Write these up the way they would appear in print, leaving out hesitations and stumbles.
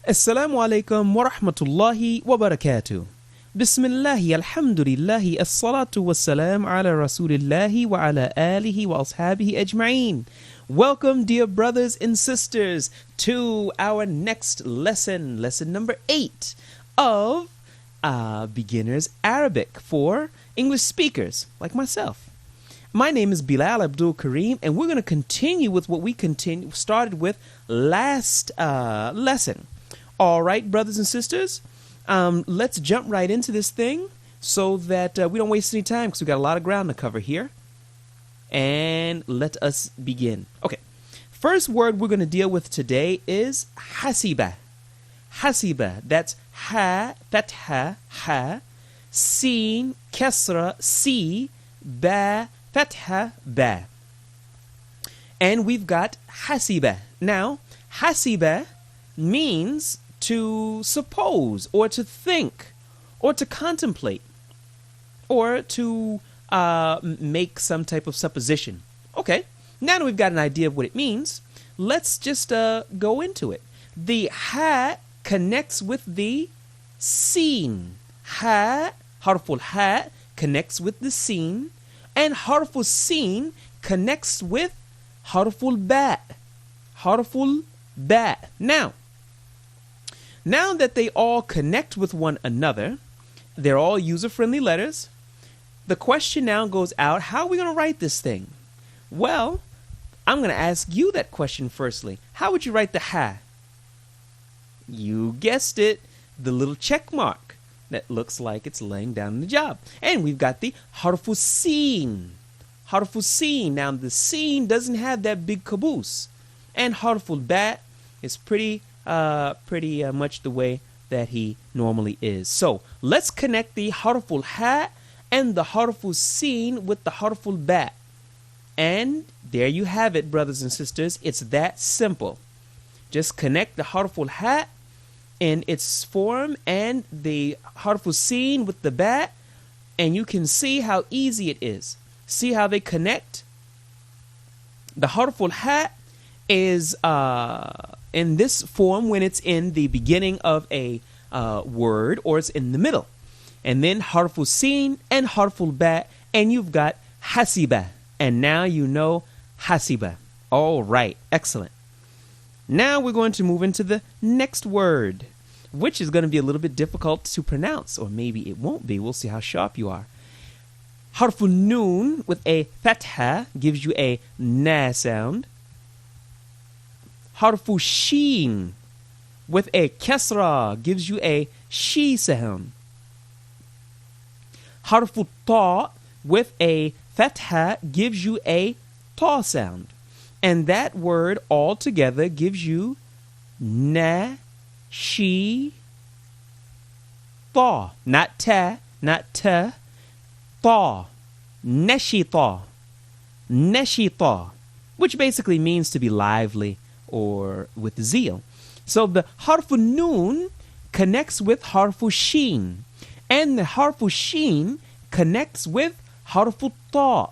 Assalamu alaikum wa rahmatullahi wa barakatuh. Bismillahi alhamdulillahi as-salatu was-salam ala rasulillahi wa ala alihi wa ashabihi ajma'een. Welcome, dear brothers and sisters, to our next lesson, lesson number 8 of Beginner's Arabic for English speakers like myself. My name is Bilal Abdul Kareem, and we're going to continue with what we started with last lesson. All right, brothers and sisters, let's jump right into this thing so that we don't waste any time because we've got a lot of ground to cover here. And let us begin. Okay, first word we're going to deal with today is hasiba. Hasiba, that's ha, fatha, ha, sin, kasra, si, ba, fatha, ba. And we've got hasiba. Now, hasiba means to suppose or to think or to contemplate or to make some type of supposition. Okay, now that we've got an idea of what it means, let's just go into it. The ha connects with the sin. Ha, harful ha, connects with the sin, and harful sin connects with harful ba. Harful ba. Now that they all connect with one another, they're all user-friendly letters, the question now goes out, how are we going to write this thing? Well, I'm going to ask you that question firstly. How would you write the ha? You guessed it, the little check mark that looks like it's laying down the job. And we've got the harfu sin. Harfu sin. Now the sin doesn't have that big caboose. And harful ba is pretty much the way that he normally is. So let's connect the harful ha and the harful sin with the harful ba. And there you have it, brothers and sisters. It's that simple. Just connect the harful ha in its form and the harful sin with the ba, and you can see how easy it is. See how they connect? The harful ha is in this form when it's in the beginning of a word or it's in the middle. And then harful sin and harful ba, and you've got hasiba. And now you know hasiba. All right, excellent. Now we're going to move into the next word, which is going to be a little bit difficult to pronounce, or maybe it won't be. We'll see how sharp you are. Harful noon with a fatha gives you a na sound. Harfu sheen with a kasra gives you a she sound. Harfu ta with a fatha gives you a ta sound. And that word all together gives you na, she, ta. Not ta, not ta. Ta. Neshita. Neshita. Which basically means to be lively or with zeal. So the harfu noon connects with harfu sheen, and the harfu sheen connects with harfu ta.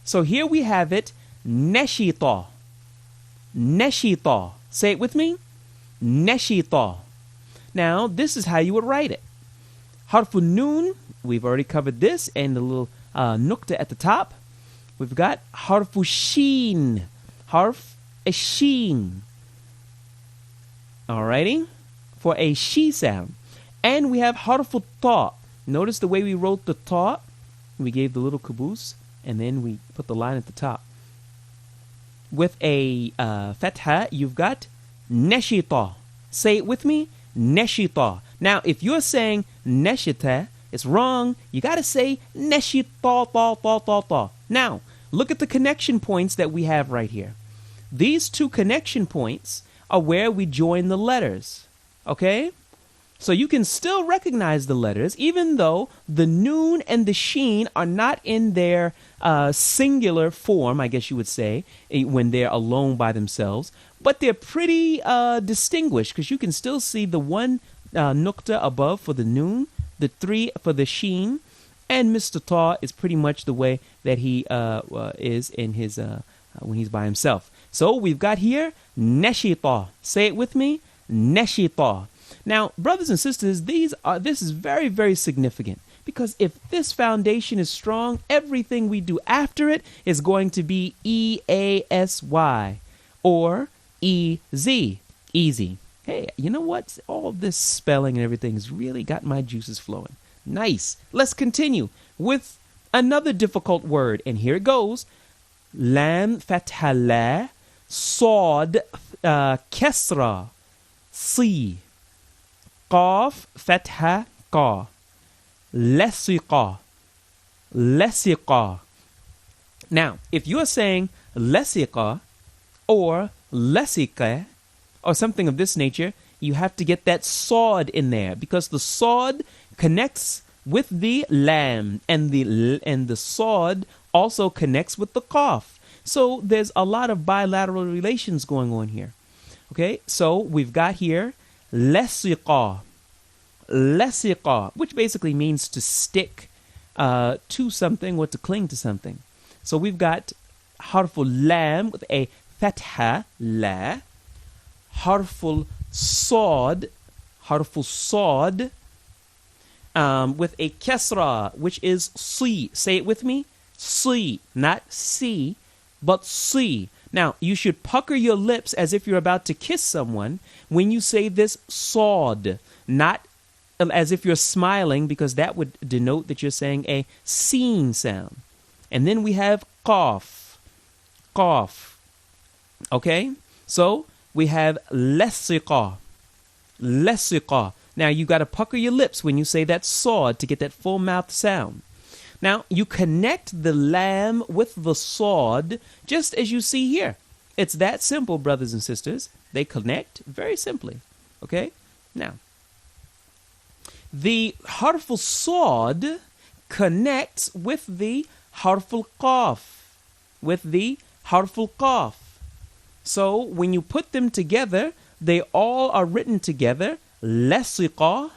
So here we have it, neshita. Neshita. Say it with me. Neshita. Now this is how you would write it. Harfu noon, we've already covered this, and the little nukta at the top. We've got harfu sheen. Harf a sheen. Alrighty? For a she sound. And we have harful ta. Notice the way we wrote the ta. We gave the little caboose, and then we put the line at the top. With a fatha, you've got neshita. Say it with me. Neshita. Now, if you're saying neshita, it's wrong. You got to say neshita, ta, ta, ta, ta. Now, look at the connection points that we have right here. These two connection points are where we join the letters, okay? So you can still recognize the letters, even though the noon and the sheen are not in their singular form, I guess you would say, when they're alone by themselves. But they're pretty distinguished, because you can still see the one nukta above for the noon, the three for the sheen, and Mr. Ta is pretty much the way that he is in his when he's by himself. So we've got here neshita. Say it with me. neshita. Now, brothers and sisters, this is very, very significant, because if this foundation is strong, everything we do after it is going to be EASY or EZ, easy. Hey, you know what? All this spelling and everything has really got my juices flowing. Nice. Let's continue with another difficult word, and here it goes. Lam fatha la, Sod kesra, Si, Qaf fatha Qa, Lasiqa, Lasiqa. Now, if you are saying Lasiqa or Lasiqa or something of this nature, you have to get that sod in there, because the sod connects with the lam, and the sod also connects with the qaf. So there's a lot of bilateral relations going on here. Okay, so we've got here lasiqa, lasiqa, which basically means to stick to something or to cling to something. So we've got harful lam with a fatha la, harful sod with a kasra, which is si. Say it with me. Si, not si, but si. Now, you should pucker your lips as if you're about to kiss someone when you say this sod, not as if you're smiling, because that would denote that you're saying a seen sound. And then we have qaf, qaf. Okay? So, we have lasiqa, lasiqa. Now, you got to pucker your lips when you say that sod to get that full mouth sound. Now, you connect the lam with the sod just as you see here. It's that simple, brothers and sisters. They connect very simply. Okay? Now, the harful sod connects with the harful qaf, with the harful qaf. So, when you put them together, they all are written together, lasiqa,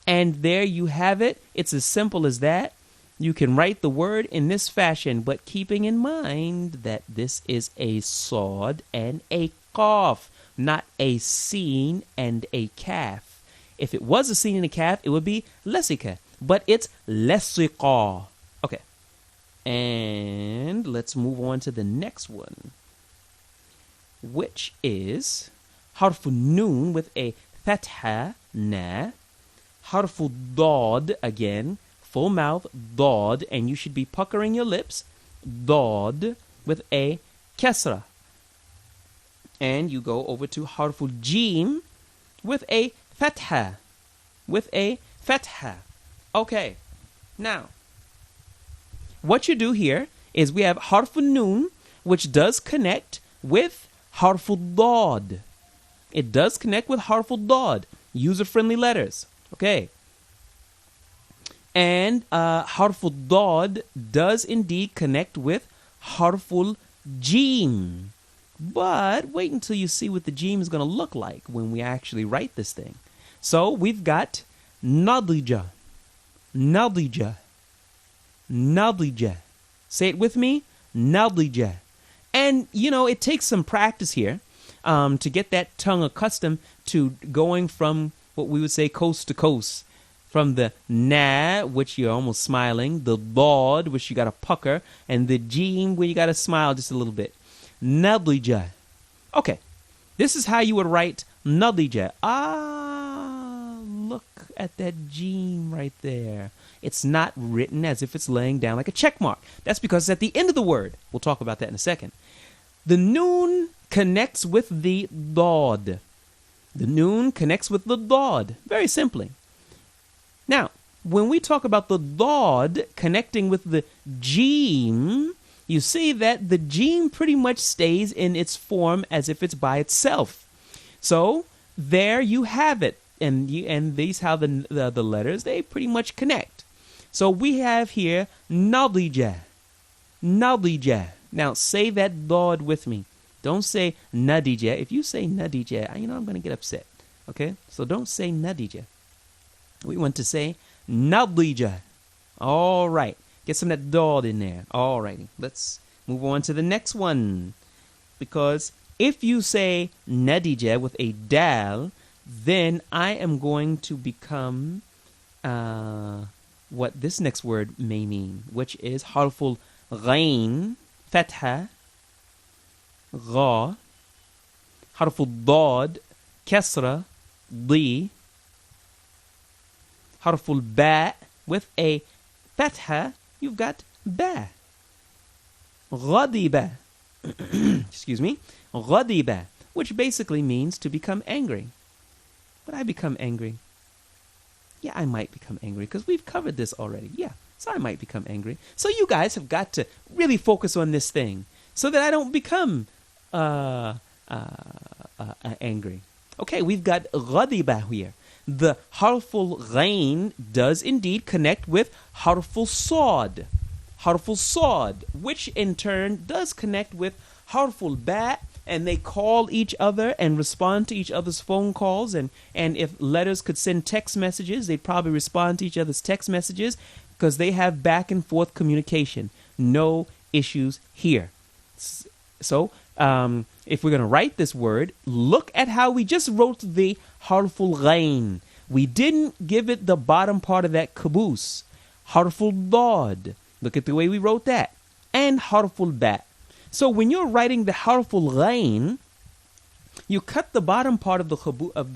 and there you have it. It's as simple as that. You can write the word in this fashion, but keeping in mind that this is a sod and a qaf, not a sin and a kaf. If it was a sin and a kaf, it would be lesika, but it's lesiqa. Okay, and let's move on to the next one, which is harfu noon with a fatha na, harfu dad again, full mouth, dad, and you should be puckering your lips, dad, with a kasra. And you go over to harful jim with a fatha, with a fatha. Okay, now, what you do here is we have harful noon, which does connect with harful dad. It does connect with harful dad, user-friendly letters. Okay. And harful dad does indeed connect with harful jim. But wait until you see what the jim is going to look like when we actually write this thing. So we've got nadija, nadija, nadija. Say it with me, nadija. And, you know, it takes some practice here to get that tongue accustomed to going from what we would say coast to coast. From the na, which you're almost smiling, the dad, which you got to pucker, and the jim, where you got to smile just a little bit. Nadija. Okay, this is how you would write nadija. Ah, look at that jim right there. It's not written as if it's laying down like a check mark. That's because it's at the end of the word. We'll talk about that in a second. The noon connects with the dad. The noon connects with the dad, very simply. Now, when we talk about the dad connecting with the jim, you see that the jim pretty much stays in its form as if it's by itself. So there you have it, and these how the letters, they pretty much connect. So we have here nadija, nadija. Now say that dad with me. Don't say nadija. If you say nadija, I'm going to get upset. Okay, so don't say nadija. We want to say nadija. All right. Get some of that dad in there. All righty. Let's move on to the next one. Because if you say nadija with a dal, then I am going to become what this next word may mean, which is harful ghain, fatha, gha, harful dad, kasra, di, harful ba with a fatha, you've got ba. Ghadiba, excuse me, ghadiba, which basically means to become angry. Would I become angry? Yeah, I might become angry because we've covered this already. Yeah, so I might become angry. So you guys have got to really focus on this thing so that I don't become angry. Okay, we've got ghadiba here. The harful ghain does indeed connect with harful sad. Harful sad, which in turn does connect with harful ba, and they call each other and respond to each other's phone calls, and if letters could send text messages, they'd probably respond to each other's text messages because they have back and forth communication. No issues here. So if we're going to write this word, look at how we just wrote the harful ghain. We didn't give it the bottom part of that caboose. Harful dad. Look at the way we wrote that. And harful ba. So when you're writing the harful ghain, you cut the bottom part of the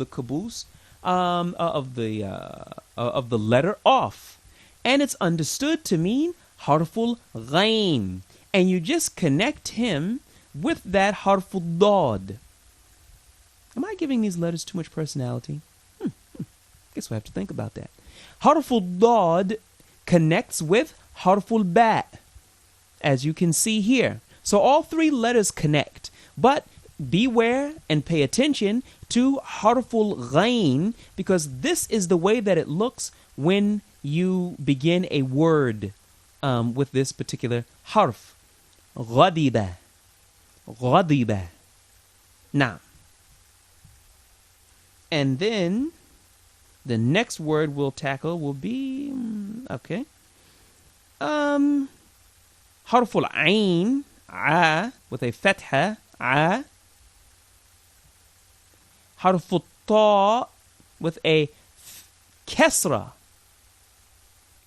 caboose of the letter off, and it's understood to mean harful ghain, and you just connect him with that harful dad. Am I giving these letters too much personality? Guess we'll have to think about that. Harful dad connects with harful ba, as you can see here. So all three letters connect, but beware and pay attention to harful ghain, because this is the way that it looks when you begin a word with this particular harf. Ghadiba. Ghadiba. Now, and then the next word we'll tackle will be, okay, harful ain, a, with a fatha, a. Harful ta with a kasra.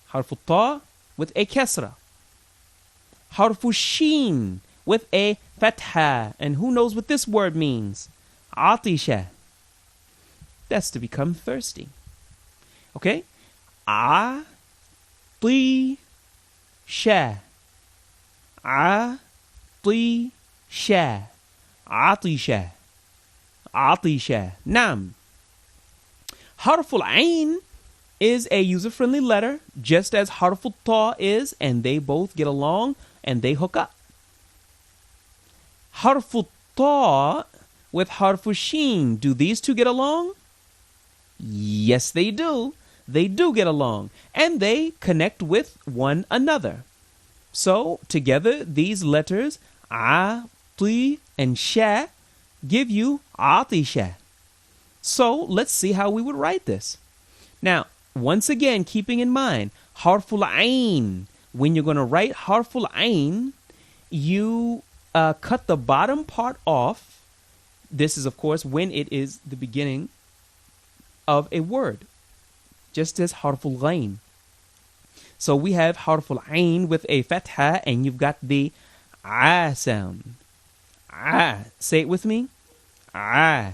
Harful ta with a kasra. Harful sheen with a fatha. And who knows what this word means? Atisha. That's to become thirsty. Okay? A, ti, sha. A, ti, sha. Atisha. Atisha. Nam. Harful ain is a user-friendly letter, just as harful ta is, and they both get along and they hook up. Harful ta with harful sheen, do these two get along? Yes, they do. They do get along, and they connect with one another. So, together, these letters, a, ti, and sha, give you atisha. So, let's see how we would write this. Now, once again, keeping in mind, harful ain. When you're going to write harful ain, you cut the bottom part off. This is, of course, when it is the beginning of a word, just as harful ghain. So we have harful ain with a fatha, and you've got the a sound. A. Say it with me. A.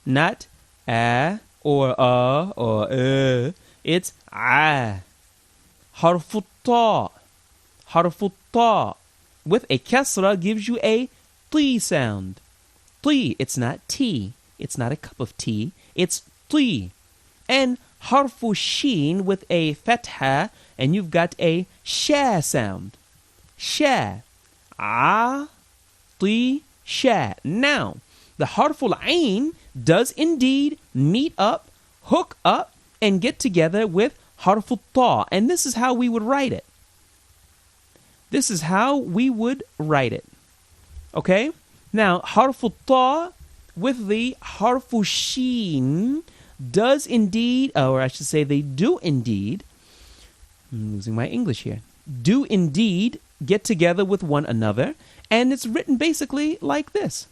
Not a or or It's a. Harful ta. Harful ta with a kasra gives you a ti sound. Ti. It's not tea. It's not a cup of tea. It's ti. And harful sheen with a fatha, and you've got a sha sound. Sha. A, ti, sha. Now, the harful ain does indeed meet up, hook up, and get together with harful ta. And this is how we would write it. This is how we would write it. Okay? Now, harful ta with the harful sheen does indeed, or I should say they do indeed, I'm losing my English here, do indeed get together with one another, and it's written basically like this.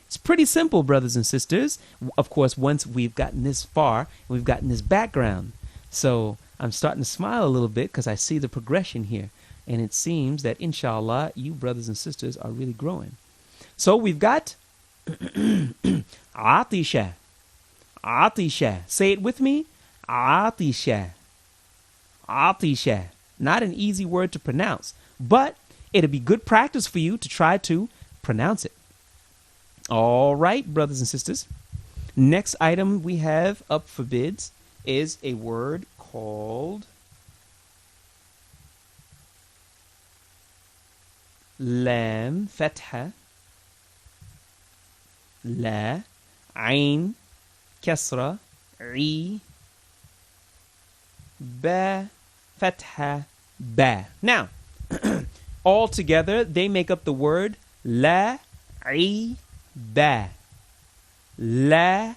It's pretty simple, brothers and sisters. Of course, once we've gotten this far, we've gotten this background. So I'm starting to smile a little bit because I see the progression here. And it seems that, inshallah, you brothers and sisters are really growing. So we've got Atisha. Atisha. Say it with me. Atisha. Atisha. Not an easy word to pronounce, but it'll be good practice for you to try to pronounce it. All right, brothers and sisters. Next item we have up for bids is a word called Lam Fatha La Ain Kasra I Ba Fatha Ba. Now, all together they make up the word La I Ba. La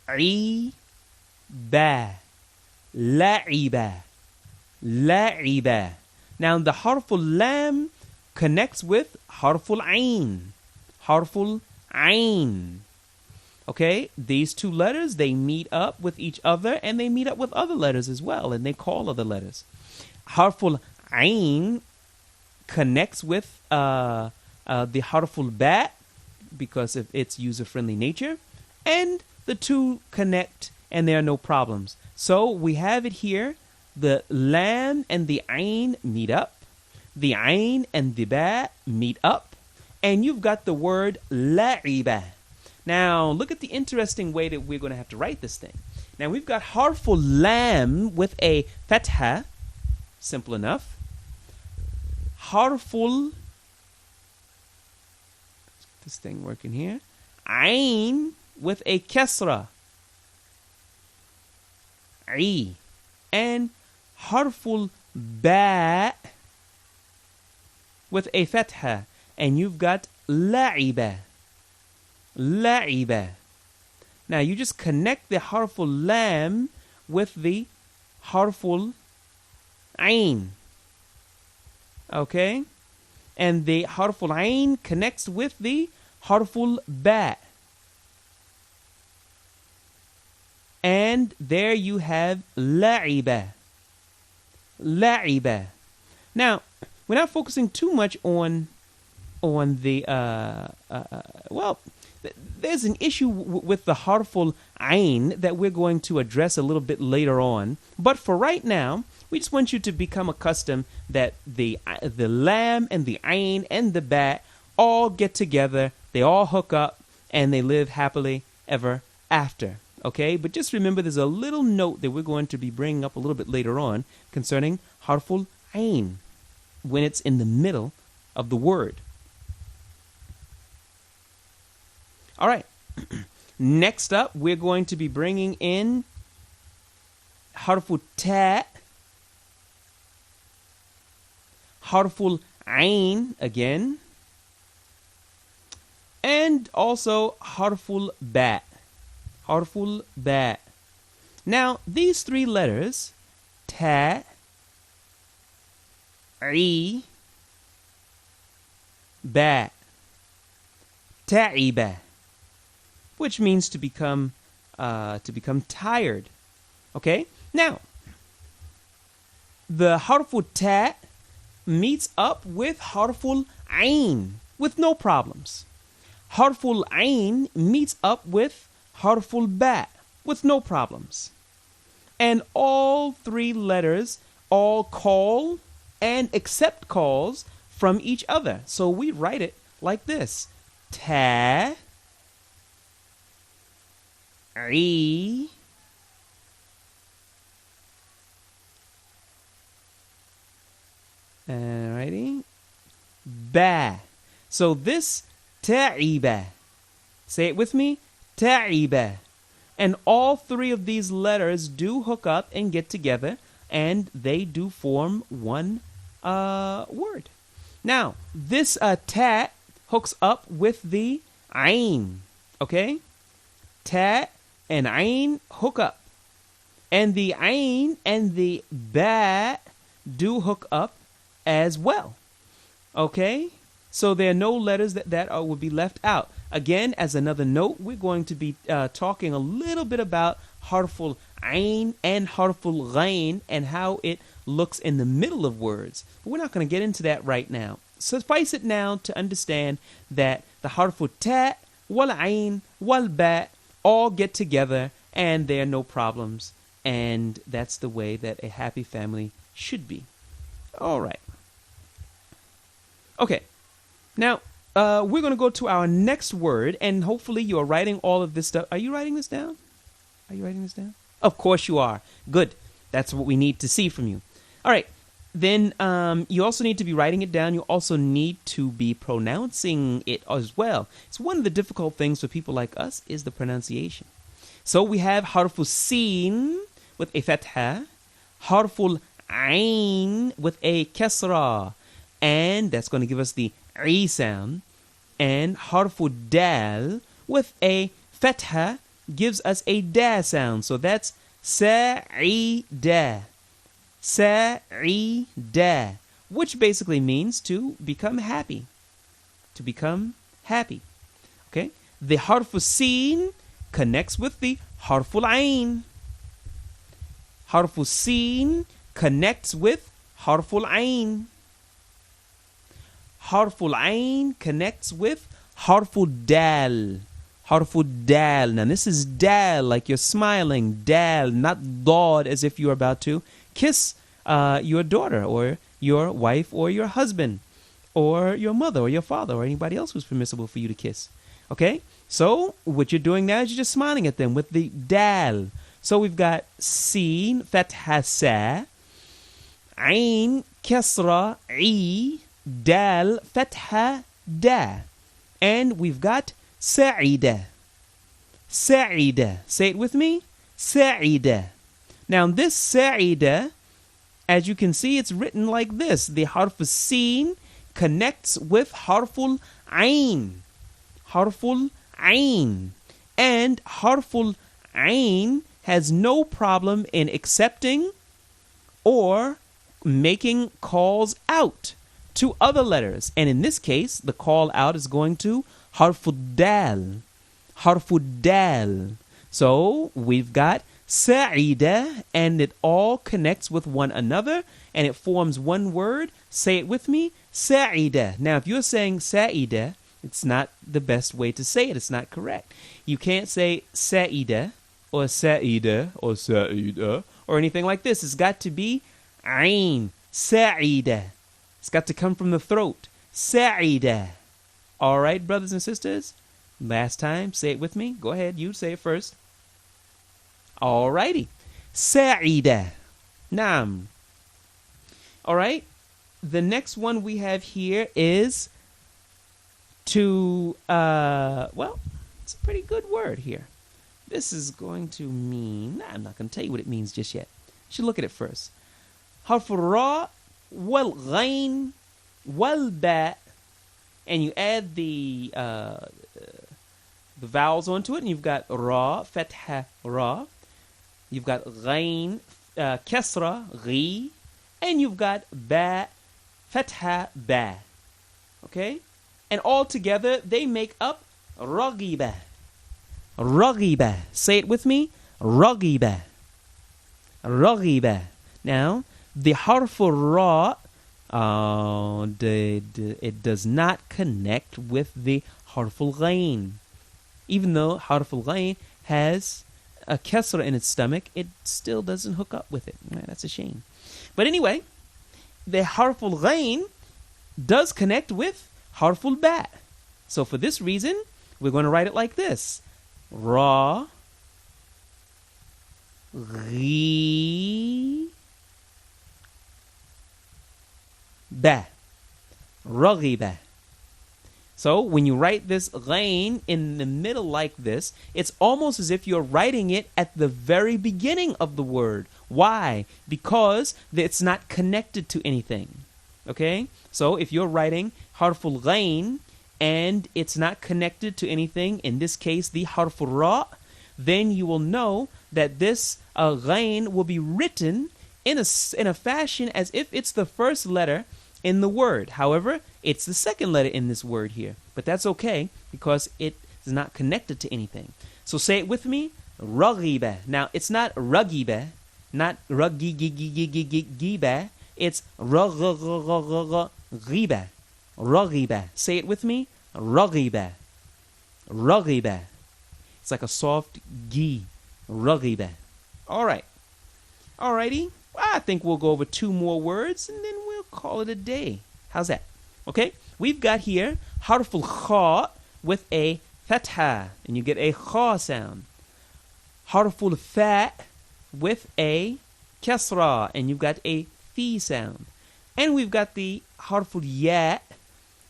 I Ba. La'iba. La'iba. Now the harful lam connects with harful ain. Harful ain. Okay, these two letters, they meet up with each other and they meet up with other letters as well, and they call other letters. Harful ain connects with the harful ba because of its user-friendly nature, and the two connect and there are no problems. So we have it here, the lam and the ain meet up, the ain and the ba meet up, and you've got the word la'iba. Now look at the interesting way that we're going to have to write this thing. Now we've got harful lam with a fatha, simple enough. Harful, let's get this thing working here, ain with a kasra, I, and harful ba with a fatha, and you've got la'iba. La'iba. Now you just connect the harful lam with the harful ain. Okay? And the harful ain connects with the harful ba. And there you have la'iba. La'iba. Now, we're not focusing too much on the well, there's an issue with the harful ain that we're going to address a little bit later on. But for right now, we just want you to become accustomed that the lam and the ain and the ba all get together, they all hook up, and they live happily ever after. Okay, but just remember there's a little note that we're going to be bringing up a little bit later on concerning harful ain when it's in the middle of the word. All right, next up we're going to be bringing in harful ta, harful ain again, and also harful ba. Harful ba. Now, these three letters, ta, I, ba, ta'iba, which means to become tired. Okay? Now, the harful ta meets up with harful ain with no problems. Harful ain meets up with harful ba with no problems. And all three letters all call and accept calls from each other. So we write it like this. Ta, I, alrighty, ba. So this ta'iba. Say it with me. Ta'iba. And all three of these letters do hook up and get together, and they do form one word. Now, this ta hooks up with the ain. Okay? Ta and ain hook up. And the ain and the ba do hook up as well. Okay? So there are no letters that would be left out. again, as another note, we're going to be talking a little bit about harful ayn and harful ghain and how it looks in the middle of words. But we're not going to get into that right now. Suffice it now to understand that the harful ta, wal ayn, wal ba all get together and there are no problems. And that's the way that a happy family should be. All right. Okay. Now, we're going to go to our next word, and hopefully you're writing all of this stuff. Are you writing this down? Are you writing this down? Of course you are. Good. That's what we need to see from you. All right. Then you also need to be writing it down. You also need to be pronouncing it as well. It's one of the difficult things for people like us is the pronunciation. So we have harful sin with a fatha, harful ain with a kasra, and that's going to give us the I sound, and harful dal with a fatha gives us a da sound. So that's sa'ida, sa'ida, which basically means to become happy, to become happy. Okay, the harful sin connects with the harful ain. Harful sin connects with harful ain. Harful ain connects with harful dal. Harful dal. Now this is dal, like you're smiling. Dal, not dad, as if you're about to kiss your daughter or your wife or your husband or your mother or your father or anybody else who's permissible for you to kiss. Okay? So what you're doing now is you're just smiling at them with the dal. So we've got sin, fatha sa, ain, kasra, I, dal, fatha, da. And we've got sa'ida. Sa'ida. Say it with me. Sa'ida. Now this sa'ida, as you can see, it's written like this. The harf sin connects with harful ain. Harful ain. And harful ain has no problem in accepting or making calls out to other letters. And in this case, the call out is going to harful dal. Harful dal. So we've got sa'ida, and it all connects with one another, and it forms one word. Say it with me. Sa'ida. Now, if you're saying sa'ida, it's not the best way to say it. It's not correct. You can't say sa'ida or sa'ida or sa'ida or anything like this. It's got to be ain. Sa'ida. It's got to come from the throat. Sa'ida. All right, brothers and sisters? Last time, say it with me. Go ahead, you say it first. All righty. Sa'ida. Naam. All right. The next one we have here is to, well, it's a pretty good word here. This is going to mean, I'm not going to tell you what it means just yet. You should look at it first. Harful ra wal ghain wal ba, and you add the vowels onto it, and you've got ra, fatha, ra. You've got ghain, kasra, ghi, and you've got ba, fatha, ba. Okay? And all together, they make up raghiba. Raghiba. Say it with me. Raghiba. Raghiba. Now, the harful ra, it does not connect with the harful ghain. Even though harful ghain has a kasra in its stomach, it still doesn't hook up with it. That's a shame. But anyway, the harful ghain does connect with harful ba. So for this reason, we're going to write it like this. Ra, ghi, ba. Raghiba. So when you write this ghain in the middle like this, it's almost as if you're writing it at the very beginning of the word. Why? Because it's not connected to anything. Okay? So if you're writing harful ghain and it's not connected to anything, in this case the harful ra, then you will know that this ghain will be written in a fashion as if it's the first letter in the word. However, It's the second letter in this word here, but that's okay because it is not connected to anything. So say it with me, raghiba. Now it's not raghiba, not raghiba. It's raghiba. Raghiba. Say it with me, raghiba. Raghiba. It's like a soft gi. Raghiba. All right. Alrighty. I think we'll go over 2 more words and then we'll call it a day. How's that? Okay. We've got here harful kha with a fatha, and you get a kha sound. Harful fa with a kasra, and you've got a fi sound. And we've got the harful ya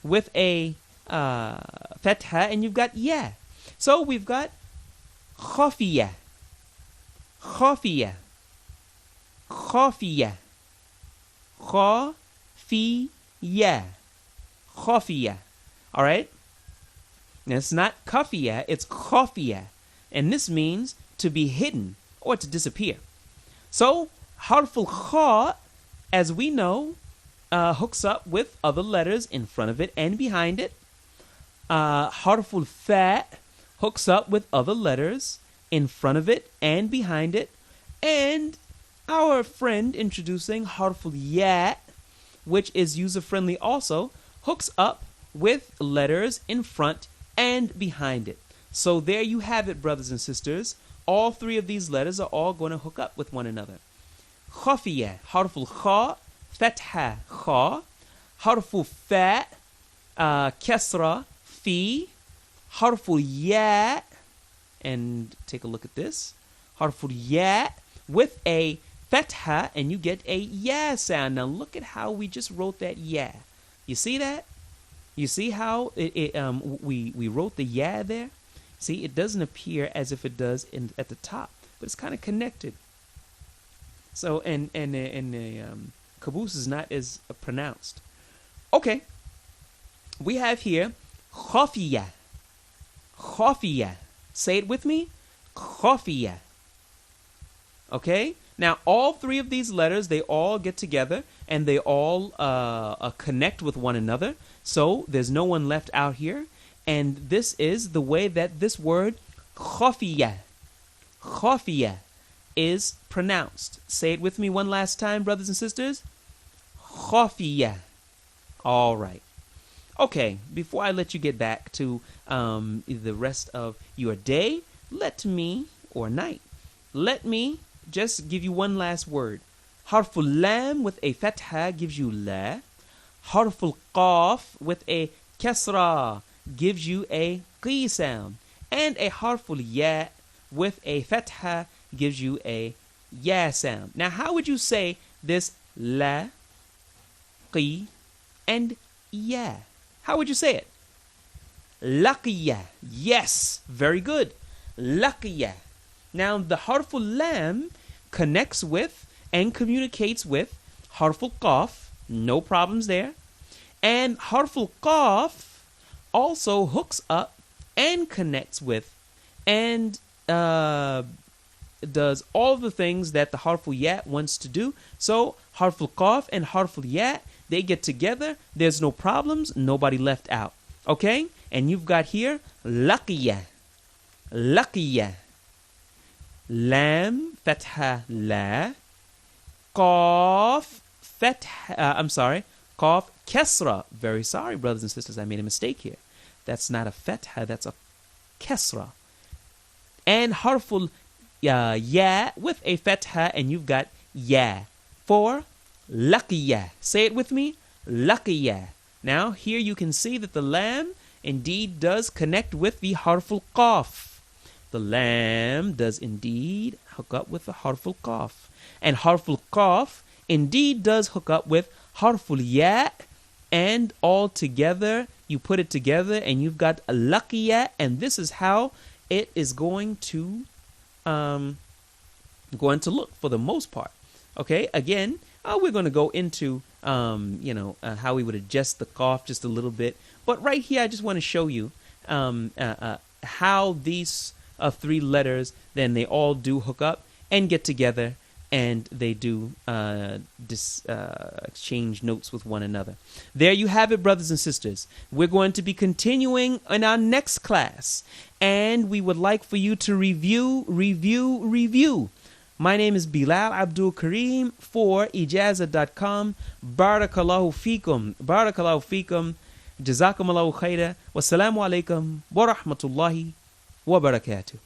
with a fatha, and you've got ya. So we've got khafiya, khafiya, khafiya, khafiya, khafiya. All right? Now it's not kafiya, it's khafiya. And this means to be hidden or to disappear. So harful kha, as we know, hooks up with other letters in front of it and behind it. Harful fa hooks up with other letters in front of it and behind it. And our friend introducing harful ya, which is user-friendly also, hooks up with letters in front and behind it. So there you have it, brothers and sisters. All 3 of these letters are all going to hook up with one another. Khafiya, harful kha, fatha, kha. Harful fa, kasra, fi. Harful ya, and take a look at this. Harful ya with a fatha, and you get a ya sound. Now look at how we just wrote that ya. You see that? You see how we wrote the ya there? See, it doesn't appear as if it does at the top, but it's kind of connected. So, and the caboose is not as pronounced. Okay. We have here khafiya. Khafiya. Say it with me. Khafiya. Okay? Now, all 3 of these letters, they all get together and they all connect with one another. So there's no one left out here. And this is the way that this word khafiya, khafiya, is pronounced. Say it with me one last time, brothers and sisters. Khafiya. All right. Okay, before I let you get back to the rest of your day, let me just give you one last word. Harful lam with a fatha gives you la. Harful qaf with a kasra gives you a qi sound. And a harful ya with a fatha gives you a ya sound. Now, how would you say this la, qi, and ya? How would you say it? Laqiya. Yes, very good. Laqiya. Now, the harful lam connects with and communicates with harful qaf. No problems there. And harful qaf also hooks up and connects with and does all the things that the harful ya wants to do. So harful qaf and harful ya, they get together. There's no problems. Nobody left out. Okay? And you've got here laqiya. Laqiya. Lam, fatha, la. Qaf, fatha, qaf, kasra. Very sorry, brothers and sisters, I made a mistake here. That's not a fatha, that's a kasra. And harful ya with a fatha, and you've got ya for laqiya. Say it with me, laqiya. Now, here you can see that the lam indeed does connect with the harful qaf. The lam does indeed hook up with the harful qaf. And harful qaf indeed does hook up with harful ya, and all together you put it together and you've got a laqiya, and this is how it is going to look for the most part. Okay, again, we're going to go into how we would adjust the qaf just a little bit, but right here I just want to show you how these 3 letters, then they all do hook up and get together and they do exchange notes with one another. There you have it, brothers and sisters. We're going to be continuing in our next class, and we would like for you to review. My name is Bilal Abdul Kareem for ijaza.com. Barakallahu feekum. Barakallahu feekum. Jazakumullahu khaira. Wassalamu alaikum wa rahmatullahi wa barakatuh.